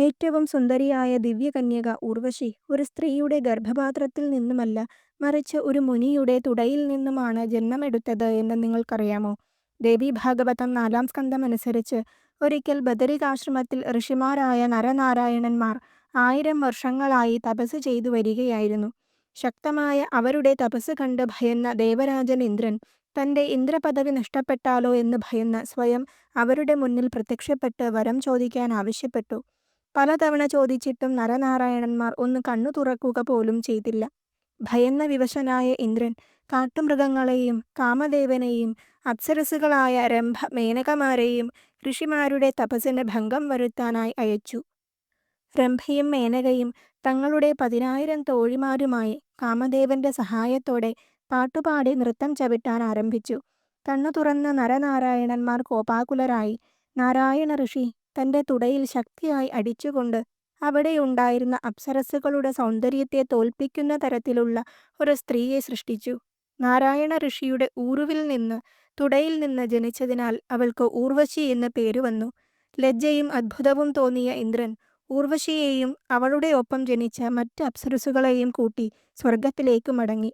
ഏറ്റവും സുന്ദരിയായ ദിവ്യകന്യക ഊർവശി ഒരു സ്ത്രീയുടെ ഗർഭപാത്രത്തിൽ നിന്നുമല്ല, മറിച്ച് ഒരു മുനിയുടെ തുടയിൽ നിന്നുമാണ് ജന്മമെടുത്തത് എന്ന് നിങ്ങൾക്കറിയാമോ? ദേവീഭാഗവതം 4-ാം സ്കന്ധമനുസരിച്ച് ഒരിക്കൽ ബദരികാശ്രമത്തിൽ ഋഷിമാരായ നരനാരായണന്മാർ 1000 വർഷങ്ങളായി തപസ് ചെയ്തു വരികയായിരുന്നു. ശക്തമായ അവരുടെ തപസ് കണ്ട് ഭയന്ന ദേവരാജൻ ഇന്ദ്രൻ തന്റെ ഇന്ദ്രപദവി നഷ്ടപ്പെട്ടാലോ എന്ന് ഭയന്ന് സ്വയം അവരുടെ മുന്നിൽ പ്രത്യക്ഷപ്പെട്ട് വരം ചോദിക്കാൻ ആവശ്യപ്പെട്ടു. പലതവണ ചോദിച്ചിട്ടും നരനാരായണന്മാർ ഒന്ന് കണ്ണു തുറക്കുക പോലും ചെയ്തില്ല. ഭയന്ന വിവശനായ ഇന്ദ്രൻ കാട്ടുമൃഗങ്ങളെയും കാമദേവനെയും അപ്സരസുകളായ രംഭ മേനകമാരെയും ഋഷിമാരുടെ തപസ്സിന് ഭംഗം വരുത്താനായി അയച്ചു. രംഭയും മേനകയും തങ്ങളുടെ 10,000 തോഴിമാരുമായി കാമദേവന്റെ സഹായത്തോടെ പാട്ടുപാടി നൃത്തം ചവിട്ടാൻ ആരംഭിച്ചു. കണ്ണു തുറന്ന നരനാരായണന്മാർ കോപാകുലരായി. നാരായണ ഋഷി തന്റെ തുടയിൽ ശക്തിയായി അടിച്ചുകൊണ്ട് അവിടെയുണ്ടായിരുന്ന അപ്സരസ്സുകളുടെ സൗന്ദര്യത്തെ തോൽപ്പിക്കുന്ന തരത്തിലുള്ള ഒരു സ്ത്രീയെ സൃഷ്ടിച്ചു. നാരായണ ഋഷിയുടെ ഊരുവിൽ നിന്ന് തുടയിൽ നിന്ന് ജനിച്ചതിനാൽ അവൾക്ക് ഊർവശി എന്ന് പേരുവന്നു. ലജ്ജയും അത്ഭുതവും തോന്നിയ ഇന്ദ്രൻ ഊർവശിയെയും അവളുടെ ഒപ്പം ജനിച്ച മറ്റ് അപ്സരസ്സുകളെയും കൂട്ടി സ്വർഗത്തിലേക്ക് മടങ്ങി.